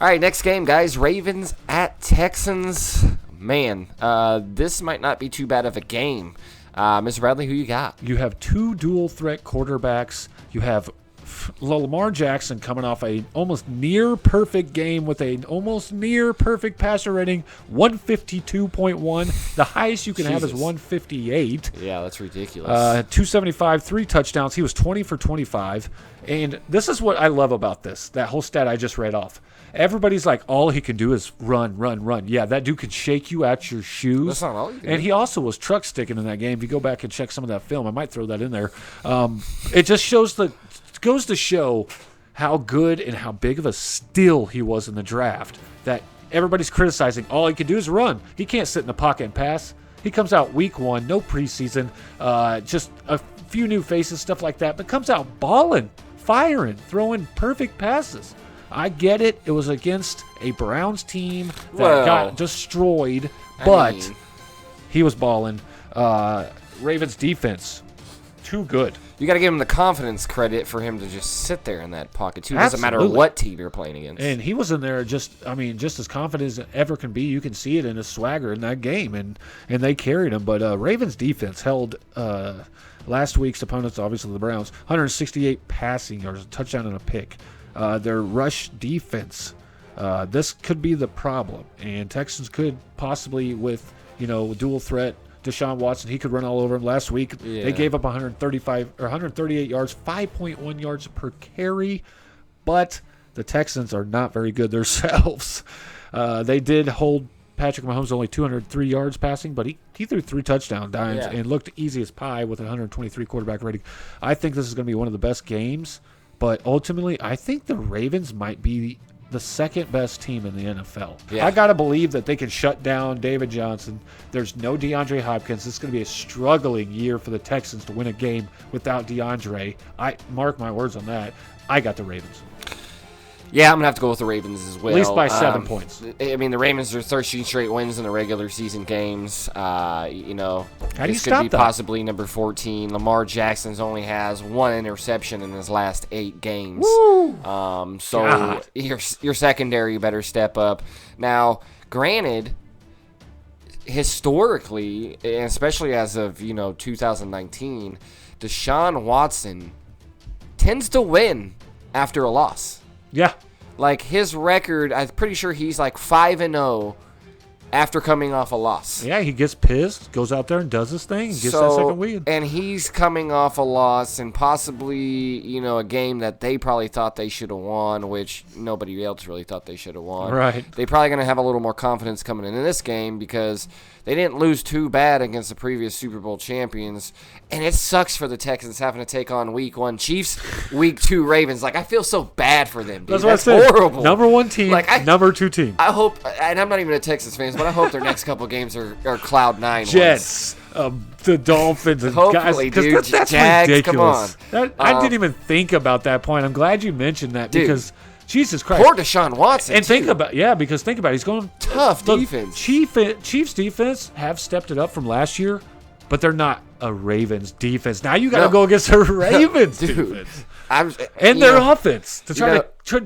All right, next game, guys. Ravens at Texans. Man, this might not be too bad of a game. Mr. Bradley, who you got? You have two dual-threat quarterbacks. You have Lamar Jackson coming off a almost near-perfect game with a almost near-perfect passer rating, 152.1. The highest you can have is 158. Yeah, that's ridiculous. 275, 3 touchdowns. He was 20 for 25. And this is what I love about this, that whole stat I just read off. Everybody's like, all he can do is run, run, run. Yeah, that dude could shake you out your shoes. That's not all you can And do. he also was truck sticking in that game. If you go back and check some of that film, I might throw that in there. It just goes to show how good and how big of a steal he was in the draft. That everybody's criticizing. All he can do is run. He can't sit in the pocket and pass. He comes out week 1, no preseason, just a few new faces, stuff like that, but comes out balling, firing, throwing perfect passes. I get it. It was against a Browns team that got destroyed, but he was balling. Ravens defense, too good. You got to give him the confidence credit for him to just sit there in that pocket, too. It doesn't matter what team you're playing against. And he was in there just as confident as it ever can be. You can see it in his swagger in that game, and they carried him. But Ravens defense held last week's opponents, obviously the Browns, 168 passing yards, a touchdown and a pick. Their rush defense, this could be the problem. And Texans could possibly, with dual threat, Deshaun Watson, he could run all over him. Last week, They gave up 138 yards, 5.1 yards per carry. But the Texans are not very good themselves. They did hold Patrick Mahomes only 203 yards passing, but he threw 3 touchdown dimes and looked easy as pie with a 123 quarterback rating. I think this is going to be one of the best games. But ultimately, I think the Ravens might be the second best team in the NFL. Yeah. I got to believe that they can shut down David Johnson. There's no DeAndre Hopkins. This is going to be a struggling year for the Texans to win a game without DeAndre. I mark my words on that. I got the Ravens. Yeah, I'm going to have to go with the Ravens as well. At least by 7 points. I mean, the Ravens are 13 straight wins in the regular season games. How do you this could stop be that? possibly number 14. Lamar Jackson's only has 1 interception in his last 8 games. Woo! So God. your secondary better step up. Now, granted, historically, and especially as of 2019, Deshaun Watson tends to win after a loss. Yeah. Like, his record, I'm pretty sure he's like 5-0 after coming off a loss. Yeah, he gets pissed, goes out there and does his thing, and gets that second win. And he's coming off a loss and possibly, a game that they probably thought they should have won, which nobody else really thought they should have won. Right. They're probably going to have a little more confidence coming into this game because they didn't lose too bad against the previous Super Bowl champions. And it sucks for the Texans having to take on Week 1 Chiefs, Week 2 Ravens. Like, I feel so bad for them, dude. That's horrible. Number 1 team, number 2 team. I hope, and I'm not even a Texans fan, but I hope their next couple games are Cloud 9 Jets, the Dolphins, and hopefully, guys, dude. that's Jags, ridiculous. come on. I didn't even think about that point. I'm glad you mentioned that because Jesus Christ. Poor Deshaun Watson. And think about it, he's going tough defense. Chiefs defense have stepped it up from last year, but they're not a Ravens defense. Now you got to go against a Ravens defense. And their offense to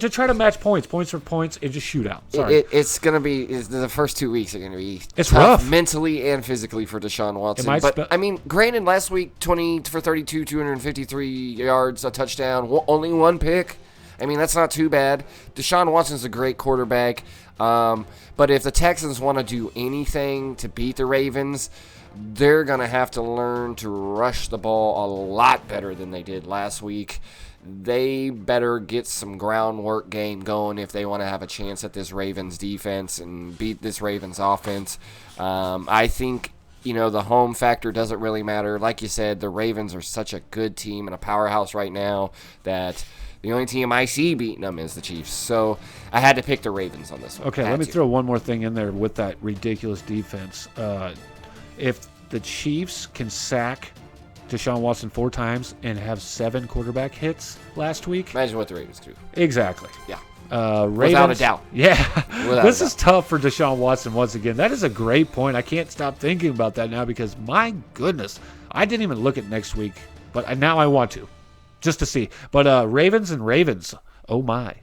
try to match points for points, and just shoot out. Sorry. It's gonna be the first 2 weeks are gonna be it's tough rough mentally and physically for Deshaun Watson. But I mean, granted, last week 20 for 32, 253 yards, a touchdown, only 1 pick. I mean, that's not too bad. Deshaun Watson's a great quarterback. But if the Texans want to do anything to beat the Ravens, they're going to have to learn to rush the ball a lot better than they did last week. They better get some groundwork game going if they want to have a chance at this Ravens defense and beat this Ravens offense. I think, the home factor doesn't really matter. Like you said, the Ravens are such a good team and a powerhouse right now that the only team I see beating them is the Chiefs. So I had to pick the Ravens on this one. Okay, let me throw one more thing in there with that ridiculous defense. If the Chiefs can sack Deshaun Watson 4 times and have 7 quarterback hits last week. Imagine what the Ravens do. Exactly. Yeah. Ravens, without a doubt. Yeah. This is tough for Deshaun Watson once again. That is a great point. I can't stop thinking about that now because, my goodness, I didn't even look at next week, but now I want to just to see. But Ravens and Ravens, oh my.